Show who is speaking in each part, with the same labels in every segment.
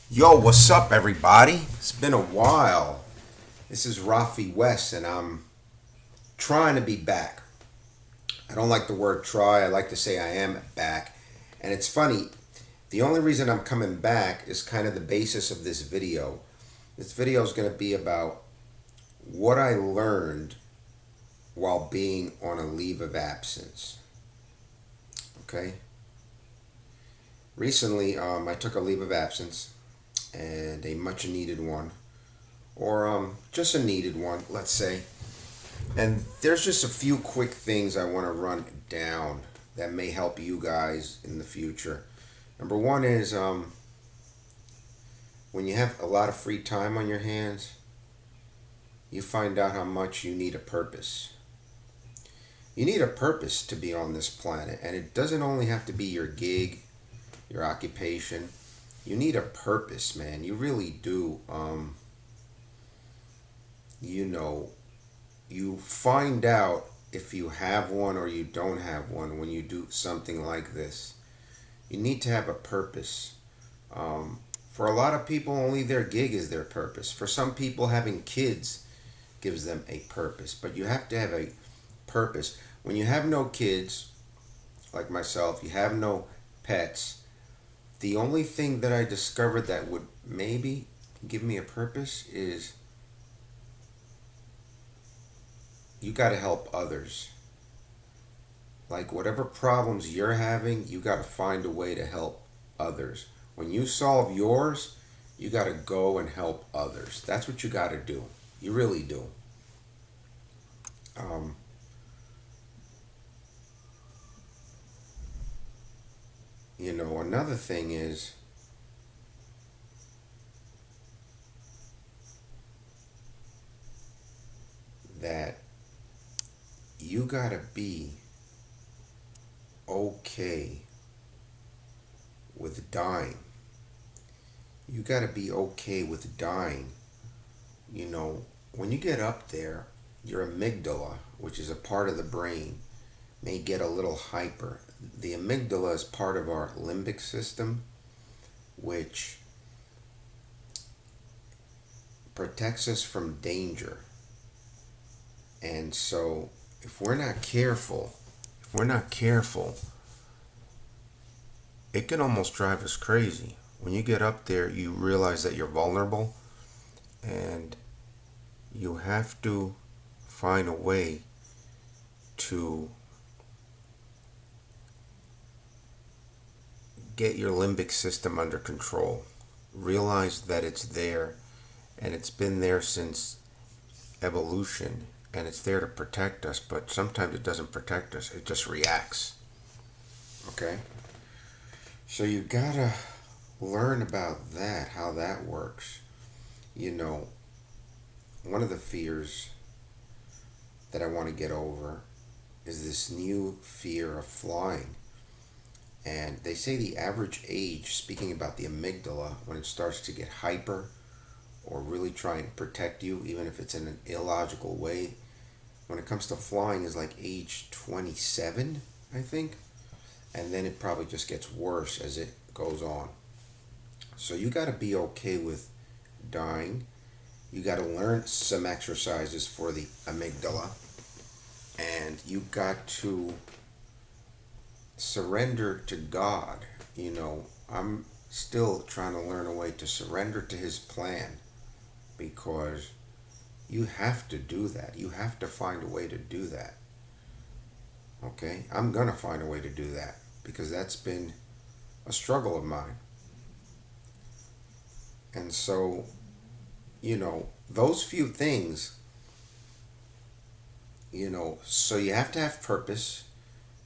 Speaker 1: Yo, what's up, everybody? It's been a while. This is Rafi West, and I'm trying to be back. I don't like the word try, I like to say I am back. And it's funny, the only reason I'm coming back is kind of the basis of this video. This video is going to be about what I learned while being on a leave of absence. Okay? Recently, I took a leave of absence, and a much needed one, or just a needed one, let's say. And there's just a few quick things I want to run down that may help you guys in the future. Number one is when you have a lot of free time on your hands, you find out how much you need a purpose. You need a purpose to be on this planet, and it doesn't only have to be your gig, your occupation. You need a purpose, man. You really do. You know, you find out if you have one or you don't have one when you do something like this. You need to have a purpose. For a lot of people, only their gig is their purpose. For some people, having kids gives them a purpose. But you have to have a purpose. When you have no kids, like myself, you have no pets, the only thing that I discovered that would maybe give me a purpose is you got to help others. Like whatever problems you're having, you got to find a way to help others. When you solve yours, you got to go and help others. That's what you got to do. You really do. Um, Another thing is that you got to be okay with dying. You got to be okay with dying. When you get up there, your amygdala, which is a part of the brain, may get a little hyper. The amygdala is part of our limbic system, which protects us from danger. And so, if we're not careful, if we're not careful, it can almost drive us crazy. When you get up there, you realize that you're vulnerable, and you have to find a way to get your limbic system under control. Realize that it's there, and it's been there since evolution, and it's there to protect us, but sometimes it doesn't protect us, it just reacts. Okay? So you gotta learn about that, how that works. You know, one of the fears that I want to get over is this new fear of flying. And they say the average age, speaking about the amygdala, when it starts to get hyper or really trying to protect you, even if it's in an illogical way, when it comes to flying, is like age 27, I think. And then it probably just gets worse as it goes on. So you got to be okay with dying. You got to learn some exercises for the amygdala. And you got to surrender to God. I'm still trying to learn a way to surrender to His plan, because you have to do that. You have to find a way to do that. Okay? I'm going to find a way to do that because that's been a struggle of mine. And so, those few things, so you have to have purpose.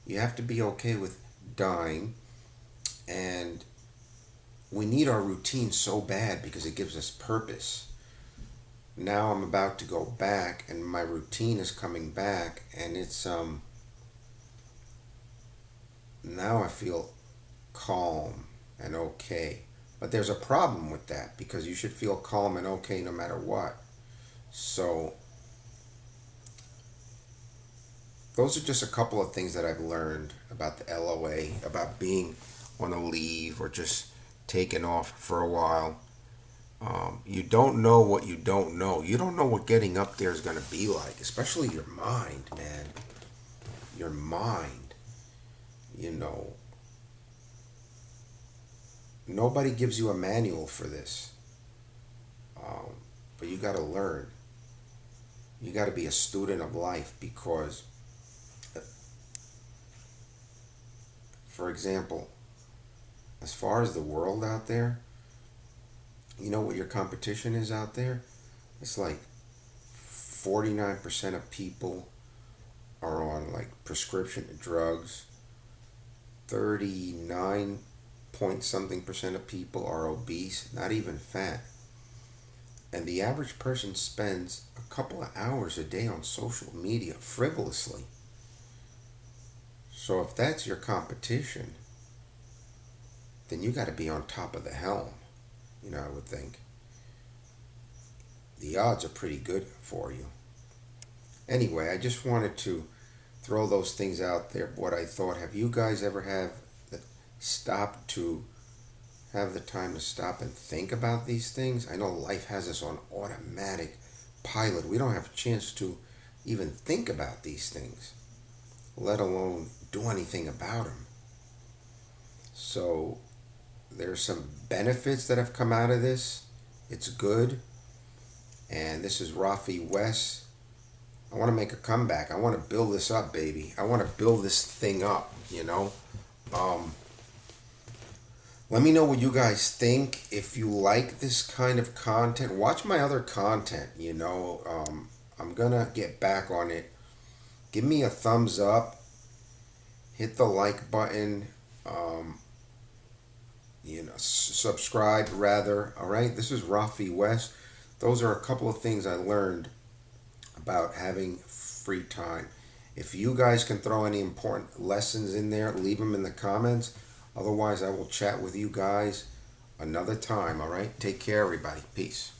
Speaker 1: You have to be okay with dying. And we need our routine so bad because it gives us purpose. Now I'm about to go back and my routine is coming back, and it's now I feel calm and okay. But there's a problem with that because you should feel calm and okay no matter what. So those are just a couple of things that I've learned about the LOA, about being on a leave or just taking off for a while. You don't know what you don't know. You don't know what getting up there is going to be like, especially your mind, man. Your mind. You know, nobody gives you a manual for this, but you got to learn. You got to be a student of life because, for example, as far as the world out there, you know what your competition is out there? It's like 49% of people are on like prescription drugs, 39 point something percent of people are obese, not even fat. And the average person spends a couple of hours a day on social media frivolously. So if that's your competition, then you got to be on top of the helm, I would think. The odds are pretty good for you. Anyway, I just wanted to throw those things out there. What I thought, have you guys ever stopped to have the time to stop and think about these things? I know life has us on automatic pilot. We don't have a chance to even think about these things, let alone do anything about them. So there's some benefits that have come out of this. It's good. And this is Rafi West. I want to make a comeback. I want to build this up, baby. I want to build this thing up. Let me know what you guys think. If you like this kind of content, watch my other content. I'm going to get back on it. Give me a thumbs up. Hit the like button. Subscribe rather. All right. This is Rafi West. Those are a couple of things I learned about having free time. If you guys can throw any important lessons in there, leave them in the comments. Otherwise, I will chat with you guys another time. All right. Take care, everybody. Peace.